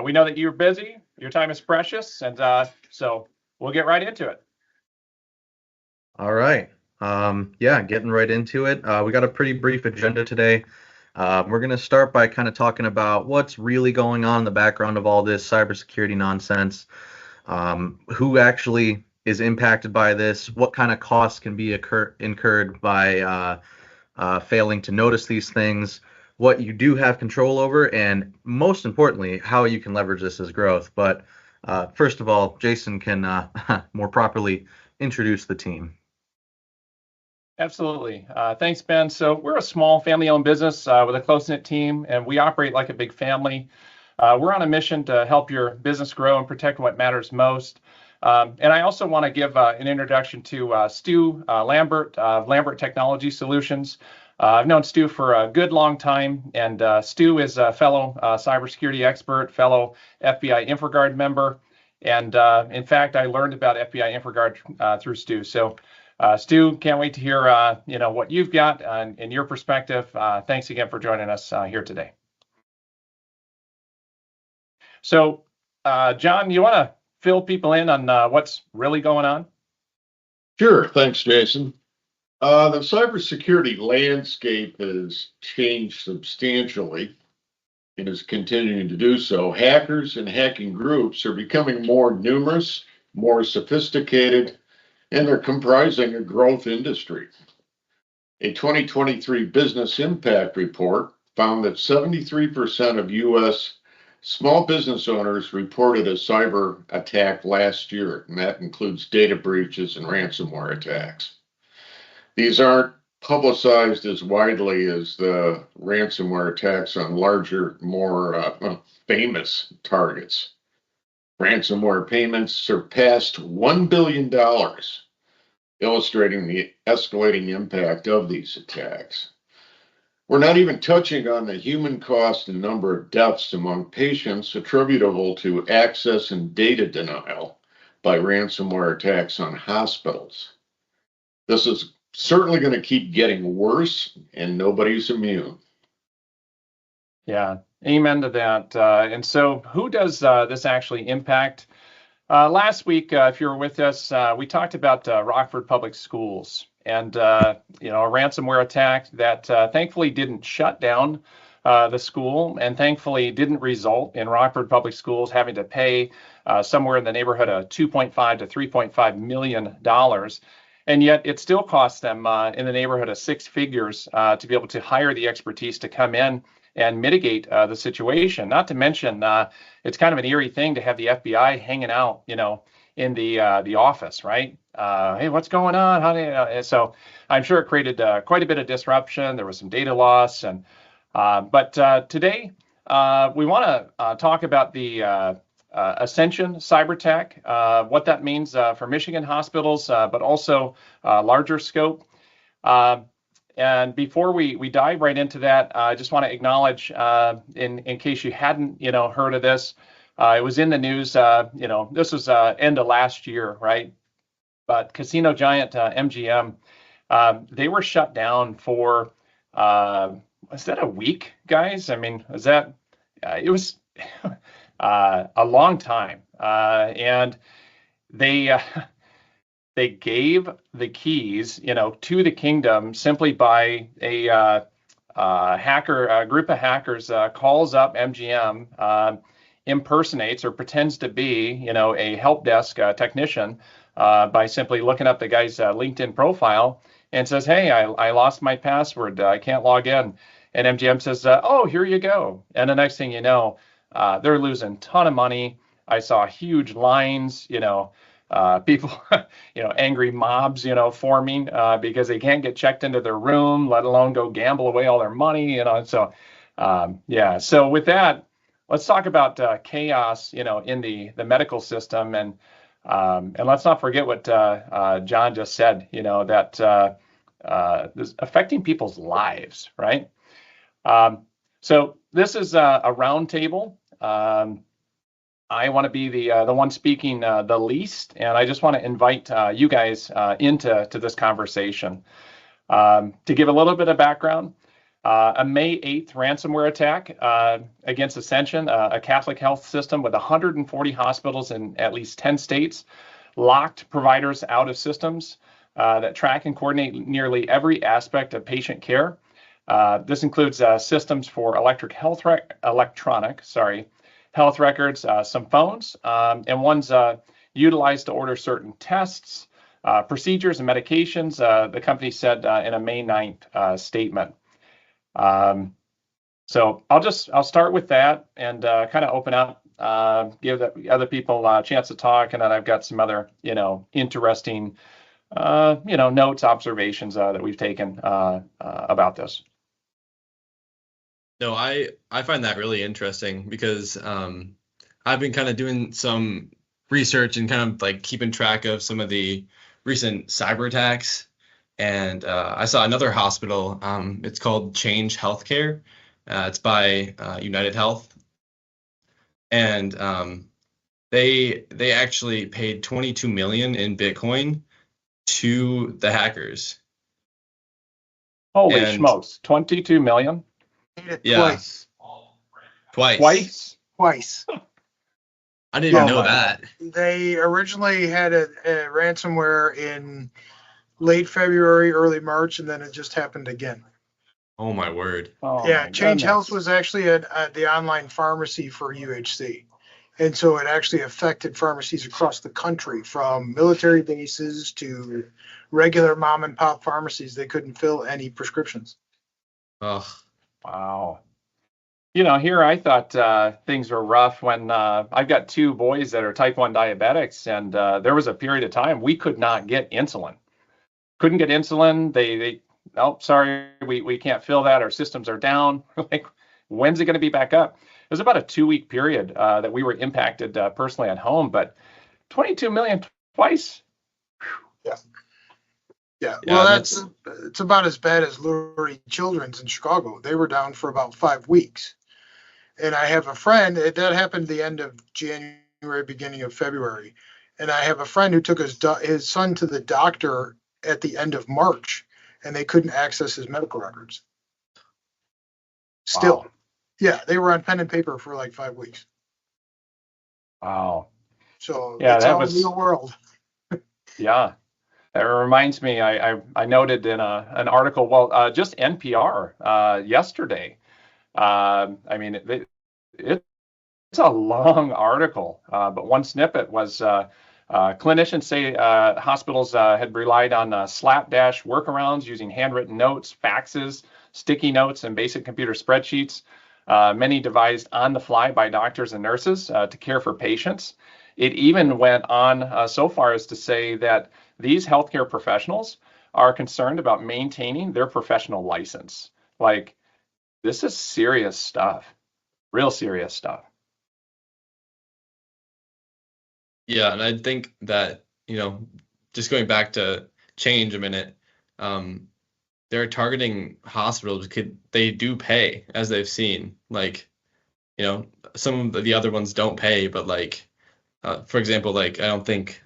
We know that you're busy. Your time is precious, and so we'll get right into it. All right. Yeah, getting right into it. We got a pretty brief agenda today. We're going to start by kind of talking about what's really going on in the background of all this cybersecurity nonsense, who actually is impacted by this, what kind of costs can be incurred by failing to notice these things, what you do have control over, and most importantly, how you can leverage this as growth. But first of all, Jason can more properly introduce the team. Absolutely. Thanks, Ben. So we're a small family-owned business with a close-knit team, and we operate like a big family. We're on a mission to help your business grow and protect what matters most. And I also want to give an introduction to Stu Lambert of Lambert Technology Solutions. I've known Stu for a good long time, and Stu is a fellow cybersecurity expert, fellow FBI InfraGard member. And in fact, I learned about FBI InfraGard through Stu. So Stu, can't wait to hear what you've got in your perspective. Thanks again for joining us here today. So, John, you want to fill people in on what's really going on? Sure. Thanks, Jason. The cybersecurity landscape has changed substantially and is continuing to do so. Hackers and hacking groups are becoming more numerous, more sophisticated, and they're comprising a growth industry. A 2023 Business Impact Report found that 73% of U.S. small business owners reported a cyber attack last year, and that includes data breaches and ransomware attacks. These aren't publicized as widely as the ransomware attacks on larger, more famous targets. Ransomware payments surpassed $1 billion, illustrating the escalating impact of these attacks. We're not even touching on the human cost and number of deaths among patients attributable to access and data denial by ransomware attacks on hospitals. This is certainly going to keep getting worse, and nobody's immune. Yeah, amen to that. And so who does this actually impact? Last week, if you were with us, we talked about Rockford Public Schools and a ransomware attack that thankfully didn't shut down the school, and thankfully didn't result in Rockford Public Schools having to pay somewhere in the neighborhood of $2.5 to $3.5 million. And yet it still cost them in the neighborhood of six figures to be able to hire the expertise to come in and mitigate the situation. Not to mention, it's kind of an eerie thing to have the FBI hanging out, in the office, right? Hey, what's going on? How do you, so I'm sure it created quite a bit of disruption. There was some data loss, and but today we want to talk about the Ascension Cyberattack, what that means for Michigan hospitals, but also larger scope. And before we dive right into that, I just want to acknowledge, in case you hadn't heard of this, it was in the news. This was end of last year, right? But casino giant MGM, they were shut down for was that a week, guys? I mean, was that it was a long time, and they gave the keys, to the kingdom simply by a group of hackers calls up MGM, impersonates or pretends to be, a help desk technician by simply looking up the guy's LinkedIn profile and says, "Hey, I lost my password. I can't log in." And MGM says, "Oh, here you go." And the next thing you know, they're losing a ton of money. I saw huge lines, people, angry mobs, forming because they can't get checked into their room, let alone go gamble away all their money, So, So with that, let's talk about chaos, in the medical system, and let's not forget what John just said, that this is affecting people's lives, right? So this is a roundtable. I want to be the one speaking the least, and I just want to invite you guys into this conversation. To give a little bit of background, A May 8th ransomware attack against Ascension, a Catholic health system with 140 hospitals in at least 10 states, locked providers out of systems that track and coordinate nearly every aspect of patient care. This includes systems for electronic health records, some phones, and ones utilized to order certain tests, procedures, and medications, the company said in a May 9th statement. So I'll start with that and kind of open up, give the other people a chance to talk, and then I've got some other, interesting, notes, observations that we've taken about this. No, I find that really interesting because I've been kind of doing some research and kind of like keeping track of some of the recent cyber attacks. And I saw another hospital. It's called Change Healthcare. It's by United Health, and they actually paid 22 million in Bitcoin to the hackers. Holy And- smokes, 22 million? Paid it Yeah. twice. Twice? Twice. I didn't even Oh know my. that. They originally had a ransomware in late February, early March, and then it just happened again. Oh my word. Oh, Yeah, my Change Health goodness. was actually the online pharmacy for UHC. And so it actually affected pharmacies across the country, from military bases to regular mom and pop pharmacies. They couldn't fill any prescriptions. Ugh. Wow. Here I thought things were rough when I've got two boys that are type 1 diabetics, and there was a period of time we could not get insulin. Couldn't get insulin. They oh, sorry, we can't fill that. Our systems are down. Like, when's it going to be back up? It was about a 2-week period that we were impacted personally at home, but 22 million twice. Yeah, Yeah, well, it's about as bad as Lurie Children's in Chicago. They were down for about 5 weeks. And I have a friend that happened the end of January, beginning of February. And I have a friend who took his son to the doctor at the end of March, and they couldn't access his medical records. Still, Wow. yeah, they were on pen and paper for like 5 weeks. Wow. So Yeah, it's that all was- real world. Yeah. That reminds me, I noted in an article, well, just NPR yesterday. I mean, it's a long article, but one snippet was clinicians say hospitals had relied on slapdash workarounds using handwritten notes, faxes, sticky notes, and basic computer spreadsheets, many devised on the fly by doctors and nurses to care for patients. It even went on so far as to say that these healthcare professionals are concerned about maintaining their professional license. Like, this is serious stuff, real serious stuff. Yeah, and I think that, just going back to Change a minute, they're targeting hospitals because they do pay, as they've seen. Like, some of the other ones don't pay, but like, for example, like I don't think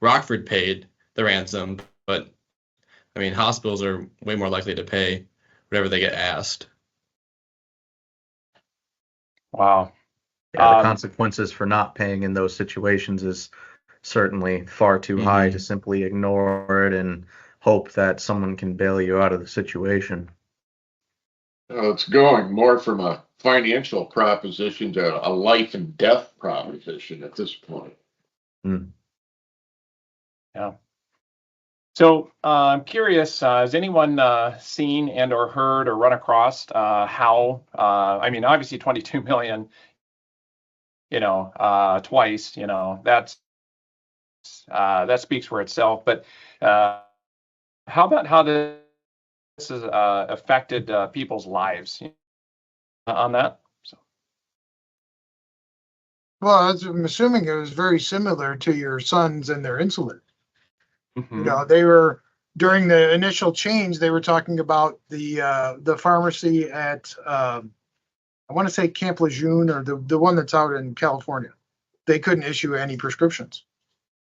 Rockford paid the ransom, but I mean, hospitals are way more likely to pay whatever they get asked. Wow. Yeah, the consequences for not paying in those situations is certainly far too high to simply ignore it and hope that someone can bail you out of the situation. It's going more from a financial proposition to a life and death proposition at this point. Yeah. So I'm curious, has anyone seen and or heard or run across how, I mean, obviously 22 million, twice, that speaks for itself. But how about how this has affected people's lives on that? So. Well, I'm assuming it was very similar to your sons and their insulin. Mhm. They were, during the initial change, they were talking about the pharmacy at I want to say Camp Lejeune, or the one that's out in California. They couldn't issue any prescriptions.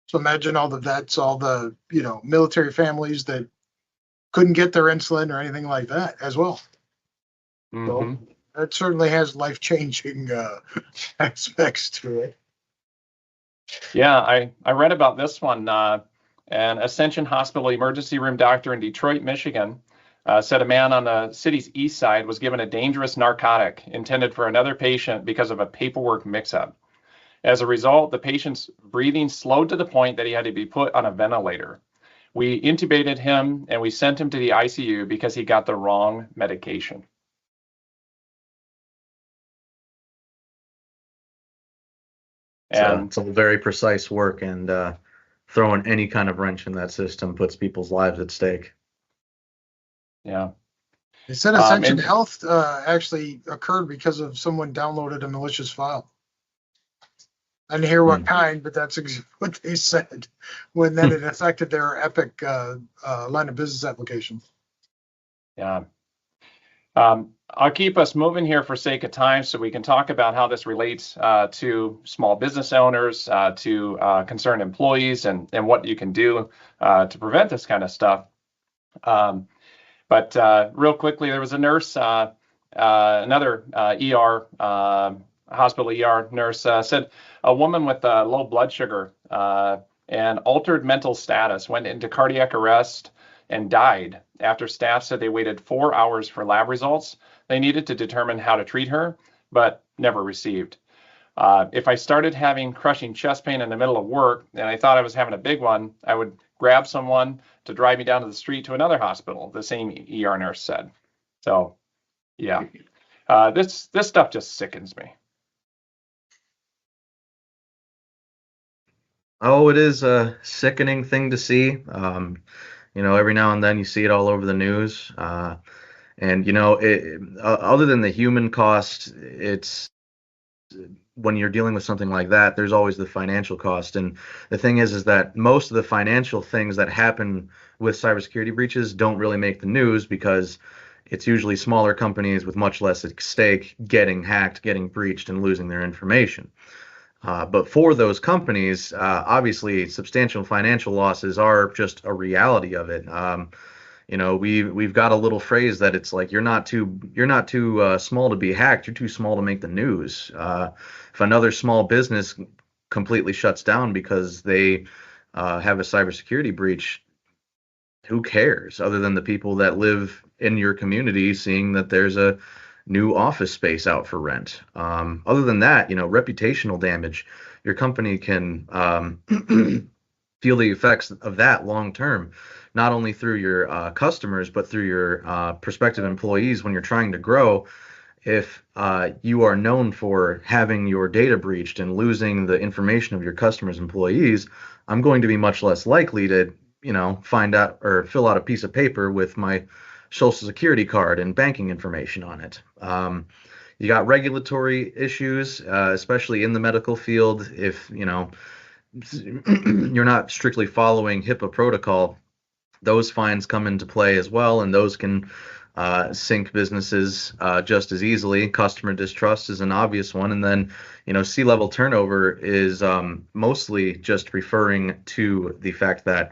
So imagine all the vets, all the military families that couldn't get their insulin or anything like that as well. So that certainly has life-changing aspects to it. Yeah, I read about this one. An Ascension Hospital emergency room doctor in Detroit, Michigan, said a man on the city's east side was given a dangerous narcotic intended for another patient because of a paperwork mix-up. As a result, the patient's breathing slowed to the point that he had to be put on a ventilator. We intubated him and we sent him to the ICU because he got the wrong medication. It's all very precise work, and throwing any kind of wrench in that system puts people's lives at stake. Yeah. They said Ascension Health actually occurred because of someone downloaded a malicious file. I didn't hear what kind, but that's what they said when then it affected their Epic line of business application. Yeah. I'll keep us moving here for sake of time so we can talk about how this relates to small business owners, to concerned employees, and what you can do to prevent this kind of stuff. But real quickly, there was a nurse, another ER, hospital ER nurse said a woman with low blood sugar and altered mental status went into cardiac arrest and died after staff said they waited 4 hours for lab results. They needed to determine how to treat her, but never received. If I started having crushing chest pain in the middle of work and I thought I was having a big one, I would grab someone to drive me down to the street to another hospital, the same ER nurse said. So, yeah, this stuff just sickens me. Oh, it is a sickening thing to see. Every now and then you see it all over the news. And other than the human cost, it's when you're dealing with something like that, there's always the financial cost. And the thing is that most of the financial things that happen with cybersecurity breaches don't really make the news because it's usually smaller companies with much less at stake getting hacked, getting breached, and losing their information. But for those companies, obviously, substantial financial losses are just a reality of it. We've got a little phrase that it's like you're not too small to be hacked. You're too small to make the news. If another small business completely shuts down because they have a cybersecurity breach, who cares? Other than the people that live in your community, seeing that there's a new office space out for rent. Other than that, reputational damage, your company can feel the effects of that long term, not only through your customers, but through your prospective employees when you're trying to grow. If you are known for having your data breached and losing the information of your customers' employees, I'm going to be much less likely to, find out or fill out a piece of paper with my Social Security card and banking information on it. You got regulatory issues, especially in the medical field. If you're not strictly following HIPAA protocol, those fines come into play as well, and those can sink businesses just as easily. Customer distrust is an obvious one, and then C-level turnover is mostly just referring to the fact that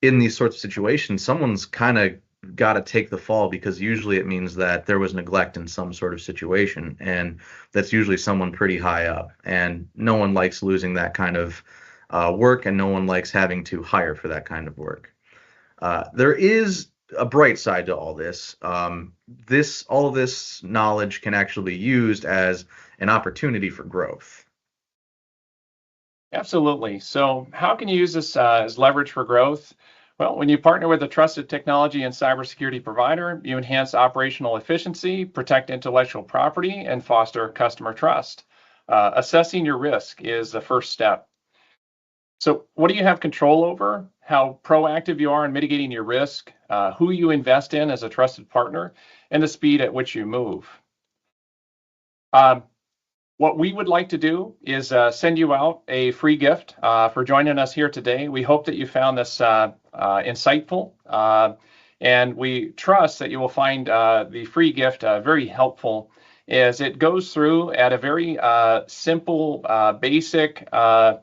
in these sorts of situations, someone's kind of got to take the fall, because usually it means that there was neglect in some sort of situation, and that's usually someone pretty high up, and no one likes losing that kind of work, and no one likes having to hire for that kind of work. There is a bright side to all this. All of this knowledge can actually be used as an opportunity for growth. Absolutely. So how can you use this as leverage for growth? Well, when you partner with a trusted technology and cybersecurity provider, you enhance operational efficiency, protect intellectual property, and foster customer trust. Assessing your risk is the first step. So what do you have control over? How proactive you are in mitigating your risk, who you invest in as a trusted partner, and the speed at which you move. What we would like to do is send you out a free gift for joining us here today. We hope that you found this insightful, and we trust that you will find the free gift very helpful, as it goes through at a very simple, basic, but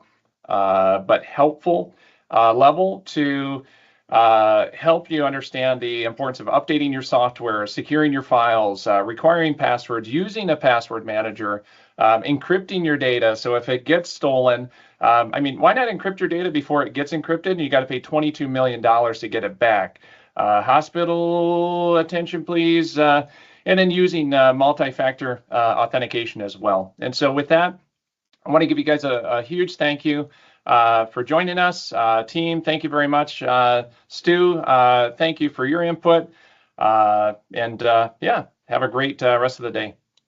helpful level to help you understand the importance of updating your software, securing your files, requiring passwords, using a password manager, encrypting your data. So if it gets stolen, I mean, why not encrypt your data before it gets encrypted? And you got to pay $22 million to get it back. Hospital attention, please. And then using multi-factor authentication as well. And so with that, I want to give you guys a huge thank you for joining us. Team, thank you very much. Stu, thank you for your input. Yeah, have a great rest of the day.